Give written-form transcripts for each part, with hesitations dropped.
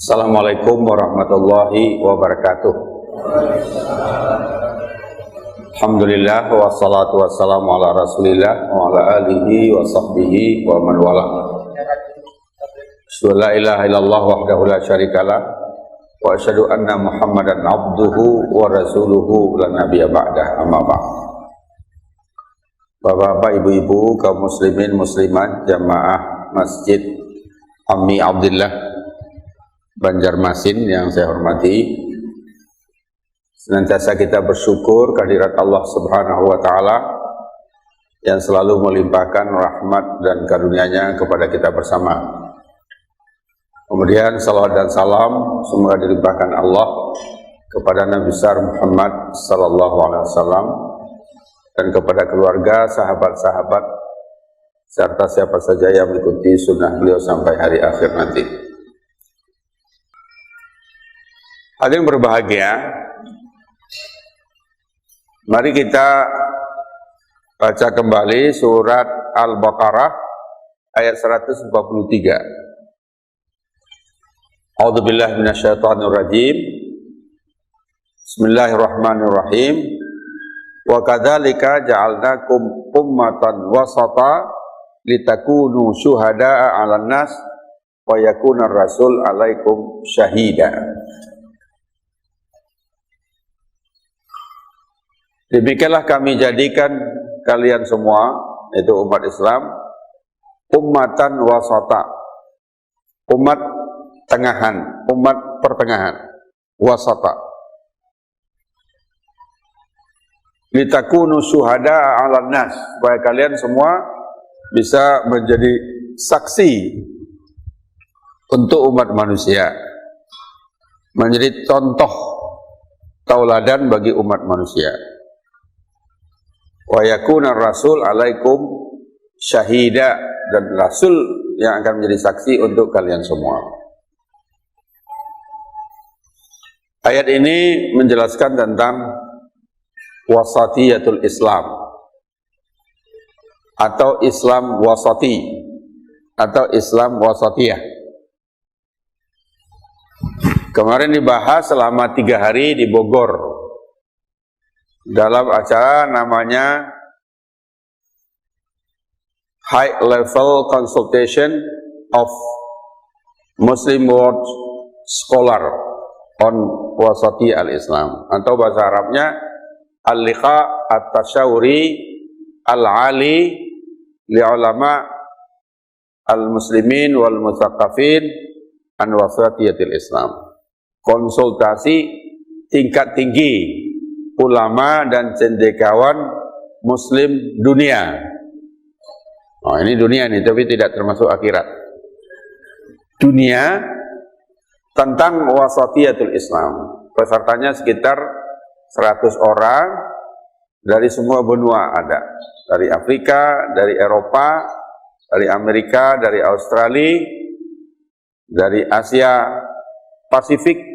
Assalamualaikum warahmatullahi wabarakatuh. Alhamdulillah wassalatu wassalamu ala rasulillah wa ala alihi wa sahbihi wa man wala. Asyhadu la ilaha illallah wahdahu la syarikalah wa asyhadu anna Muhammadan abduhu wa rasuluhu la nabiyya ba'dah, amma ba'd. Bapak-bapak, ibu-ibu, kaum muslimin muslimat, jamaah Masjid Ammi Abdillah Banjarmasin yang saya hormati, senantiasa kita bersyukur kehadirat Allah Subhanahu wa Ta'ala yang selalu melimpahkan rahmat dan karunia-Nya kepada kita bersama. Kemudian salawat dan salam semoga dilimpahkan Allah kepada Nabi besar Muhammad sallallahu alaihi wasallam dan kepada keluarga, sahabat-sahabat serta siapa saja yang mengikuti sunnah beliau sampai hari akhir nanti. Hadirin berbahagia, mari kita baca kembali surat Al-Baqarah ayat 143. A'udzubillahi minasyaitonirrajim. Bismillahirrahmanirrahim. Wa kadzalika ja'alnakum ummatan wasata litakunu syuhada'a 'alan nas wa yakuna ar-rasul 'alaikum syahida. Demikianlah kami jadikan kalian semua, yaitu umat Islam, ummatan wasata, umat tengahan, umat pertengahan, wasata. Litakunu syuhada'a 'alan nas, supaya kalian semua bisa menjadi saksi untuk umat manusia, menjadi contoh tauladan bagi umat manusia. Wa yakuna rasul alaikum syahida, dan rasul yang akan menjadi saksi untuk kalian semua. Ayat ini menjelaskan tentang wasatiyatul Islam atau Islam wasati atau Islam wasatiyah. Kemarin dibahas selama 3 hari di Bogor dalam acara namanya High Level Consultation of Muslim World Scholar on Wasati al-Islam, atau bahasa Arabnya Al-Liqa At-Tashawuri Al-Ali Li'ulama Al-Muslimin Wal-Muthaqafin An Wasatiyatil Islam, konsultasi tingkat tinggi ulama dan cendekiawan muslim dunia. Oh, ini dunia nih, tapi tidak termasuk akhirat. Dunia tentang wasatiyatul Islam. Pesertanya sekitar 100 orang dari semua benua ada. Dari Afrika, dari Eropa, dari Amerika, dari Australia, dari Asia Pasifik,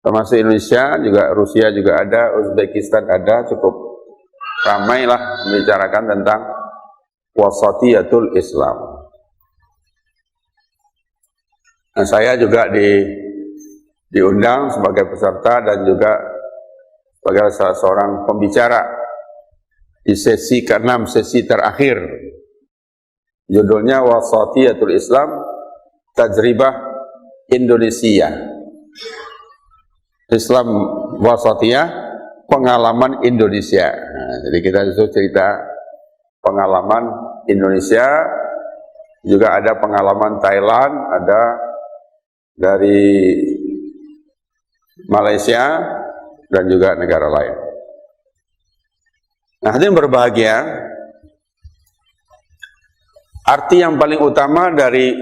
termasuk Indonesia, juga Rusia juga ada, Uzbekistan ada, cukup ramailah membicarakan tentang wasatiyatul Islam. Nah, saya juga diundang sebagai peserta dan juga sebagai salah seorang pembicara di sesi ke-6, sesi terakhir. Judulnya Wasatiyatul Islam, Tajribah Indonesia. Islam wasatiyah, pengalaman Indonesia. Nah, jadi kita disuruh cerita pengalaman Indonesia, juga ada pengalaman Thailand, ada dari Malaysia, dan juga negara lain. Nah, hadirin berbahagia, arti yang paling utama dari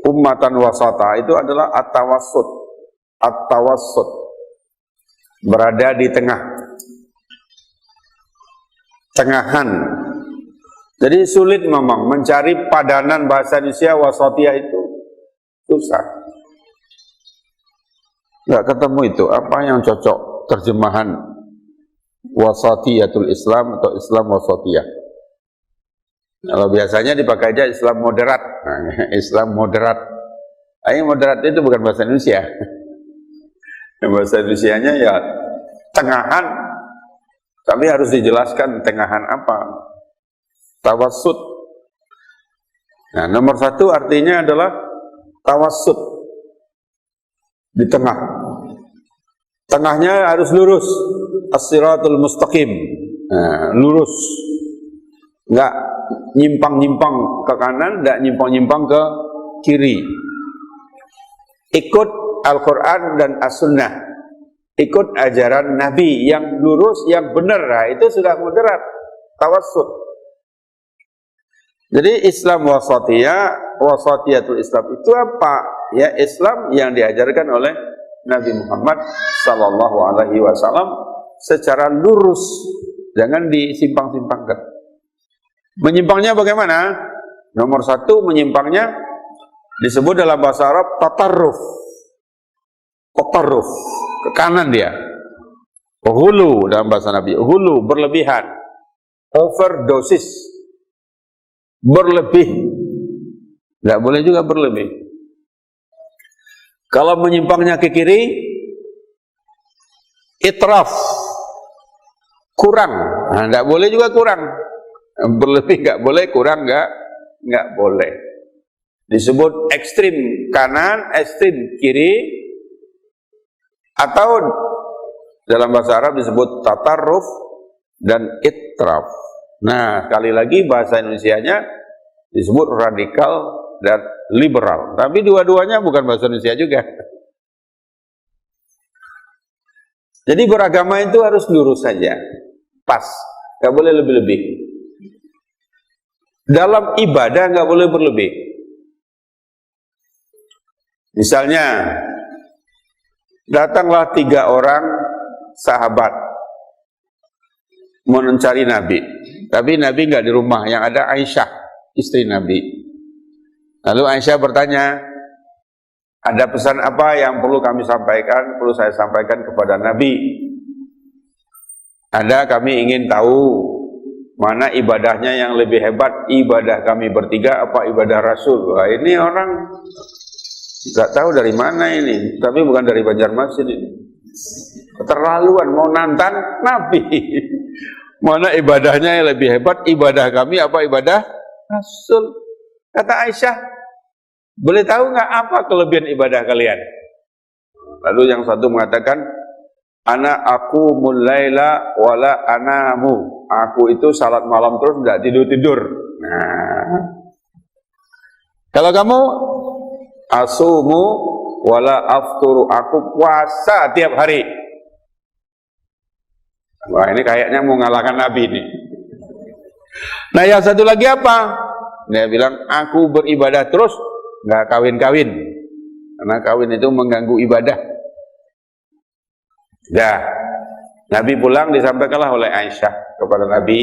ummatan wasata itu adalah at-tawassut. At-tawassut, berada di tengah, tengahan. Jadi sulit memang mencari padanan bahasa Indonesia wasatiyah itu susah. Nggak ketemu itu, apa yang cocok terjemahan wasatiyatul Islam atau Islam wasatiyah. Kalau biasanya dipakai aja Islam moderat. Nah, Islam moderat. Yang moderat itu bukan bahasa Indonesia. Bahasa Indonesianya ya tengahan, tapi harus dijelaskan tengahan apa. Tawassut. Nah, nomor satu artinya adalah tawassut, di tengah. Tengahnya harus lurus, as-siratul mustaqim. Nah, lurus, nggak nyimpang-nyimpang ke kanan, nggak nyimpang-nyimpang ke kiri. Ikut Al-Quran dan As-Sunnah, ikut ajaran Nabi yang lurus, yang benar. Nah, itu sudah moderat, tawassut. Jadi Islam wasatiyah, wasatiyatul Islam itu apa? Ya, Islam yang diajarkan oleh Nabi Muhammad sallallahu alaihi wasallam secara lurus, jangan disimpang-simpangkan. Menyimpangnya bagaimana? Nomor satu, menyimpangnya disebut dalam bahasa Arab tatarruf. Tatarruf, ke kanan dia. Hulu dalam bahasa Nabi, hulu, berlebihan. Overdosis, berlebih. Nggak boleh juga berlebih. Kalau menyimpangnya ke kiri, itraf, kurang. Nah, nggak boleh juga kurang. Berlebih nggak boleh, kurang nggak boleh. Disebut ekstrim kanan, ekstrim kiri, atau dalam bahasa Arab disebut tatarruf dan itraf. Nah, sekali lagi bahasa Indonesianya disebut radikal dan liberal. Tapi dua-duanya bukan bahasa Indonesia juga. Jadi beragama itu harus lurus saja, pas, nggak boleh lebih-lebih. Dalam ibadah nggak boleh berlebih. Misalnya, datanglah 3 orang sahabat mau mencari Nabi, tapi Nabi nggak di rumah, yang ada Aisyah, istri Nabi. Lalu Aisyah bertanya, ada pesan apa yang perlu kami sampaikan, perlu saya sampaikan kepada Nabi? Ada, kami ingin tahu mana ibadahnya yang lebih hebat, ibadah kami bertiga apa ibadah Rasul? Wah, ini orang nggak tahu dari mana ini, tapi bukan dari Banjarmasin ini. Keterlaluan, mau nantang Nabi. Mana ibadahnya yang lebih hebat, ibadah kami apa ibadah Rasul? Kata Aisyah, boleh tahu nggak apa kelebihan ibadah kalian? Lalu yang satu mengatakan, aku mulaila wala anamu. Aku itu salat malam terus nggak tidur-tidur. Nah, kalau kamu asumu wala afturu, aku puasa tiap hari. Wah, ini kayaknya mau ngalahkan Nabi ini. Nah, yang satu lagi apa? Dia bilang, aku beribadah terus, nggak kawin-kawin. Karena kawin itu mengganggu ibadah. Dah, Nabi pulang, disampaikanlah oleh Aisyah kepada Nabi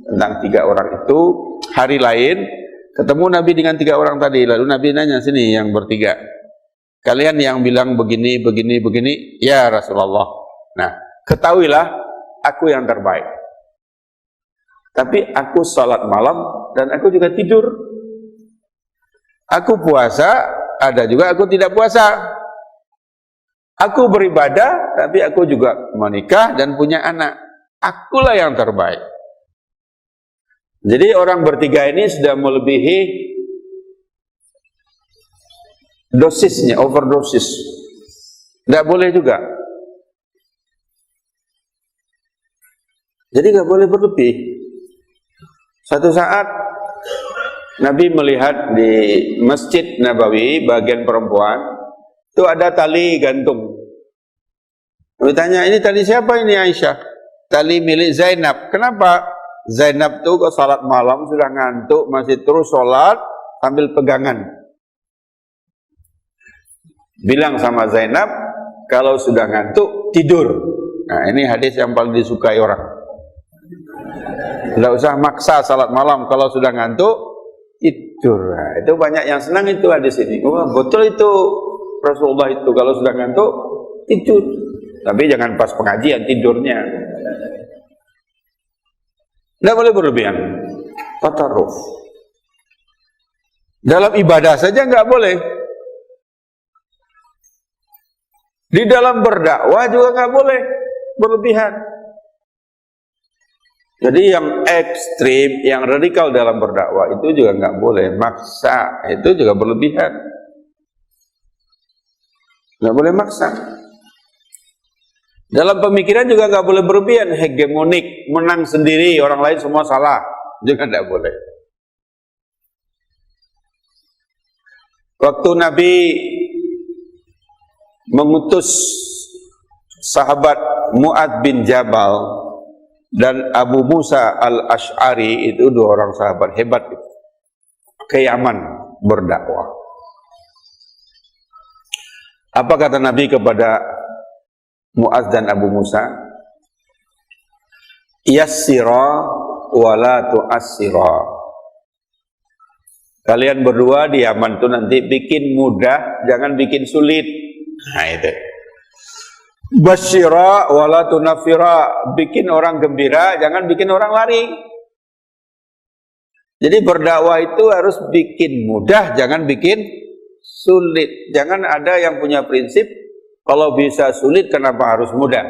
tentang 3 orang itu. Hari lain, ketemu Nabi dengan 3 orang tadi. Lalu Nabi nanya, sini yang bertiga, kalian yang bilang begini, begini, begini, ya Rasulullah. Nah, ketahuilah, aku yang terbaik. Tapi aku salat malam dan aku juga tidur. Aku puasa, ada juga aku tidak puasa. Aku beribadah, tapi aku juga menikah dan punya anak. Akulah yang terbaik. Jadi orang bertiga ini sudah melebihi dosisnya, overdosis. Tidak boleh juga. Jadi nggak boleh berlebih. Satu saat Nabi melihat di Masjid Nabawi bagian perempuan itu ada tali gantung. Nabi tanya, ini tali siapa ini Aisyah? Tali milik Zainab. Kenapa? Zainab tuh kok salat malam sudah ngantuk masih terus salat sambil pegangan. Bilang sama Zainab, kalau sudah ngantuk tidur. Nah, ini hadis yang paling disukai orang. Tidak usah maksa salat malam, kalau sudah ngantuk tidur. Nah, itu banyak yang senang itu hadis ini. Wah, betul itu Rasulullah itu kalau sudah ngantuk tidur. Tapi jangan pas pengajian tidurnya. Tidak boleh berlebihan. Tatarruf. Dalam ibadah saja nggak boleh. Di dalam berdakwah juga nggak boleh berlebihan. Jadi yang ekstrim, yang radikal dalam berdakwah itu juga nggak boleh. Maksa itu juga berlebihan. Nggak boleh maksa. Dalam pemikiran juga nggak boleh berlebihan, hegemonik, menang sendiri, orang lain semua salah, juga nggak boleh. Waktu Nabi mengutus sahabat Mu'adz bin Jabal dan Abu Musa al-Ash'ari, itu dua orang sahabat hebat ke Yaman berdakwah. Apa kata Nabi kepada Mu'adz dan Abu Musa? Yassira wa la tu'assira. Kalian berdua di Yaman itu nanti bikin mudah, jangan bikin sulit. Nah itu. Basyira wa la tunafira. Bikin orang gembira, jangan bikin orang lari. Jadi berdakwah itu harus bikin mudah, jangan bikin sulit. Jangan ada yang punya prinsip, kalau bisa sulit kenapa harus mudah.